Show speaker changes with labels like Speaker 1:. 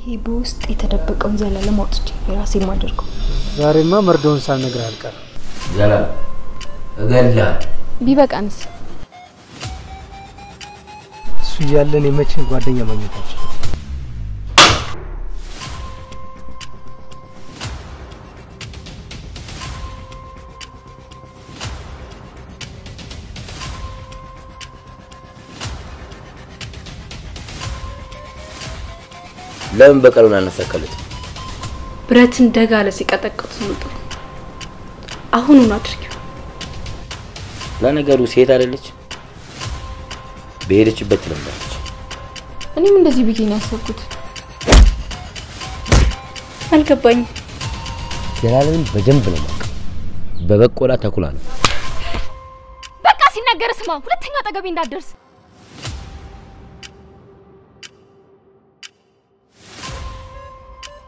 Speaker 1: ይሄ በውስጥ የተደበቀውን ዘላለም አውጥቼ የራሴ ማደርገው
Speaker 2: ዛሬማ መርዶን ሳልነግርህ አልቀር
Speaker 3: ዘላለም እገላ
Speaker 1: ቢበቃንስ
Speaker 2: እሱ ያለን የመቼ ጓደኛ ማግኘታችን
Speaker 3: ለምን በቀሉን አነሳከለት
Speaker 1: ብረትን ደጋለ ሲቀጠቅጡት ነው ጥሩ አሁን አድርጊው
Speaker 3: ለነገሩ ሴት አይደለች በሄደችበት ትለምዳለች
Speaker 1: እኔም እንደዚህ ብዬ ነው ያሰብኩት አልገባኝ
Speaker 3: ዘላለምን በደንብ ነው ማለት በበቆላ ተኩላ ነው
Speaker 1: በቃ ሲናገር ስማ ሁለተኛ አጠገቤ እንዳትደርስ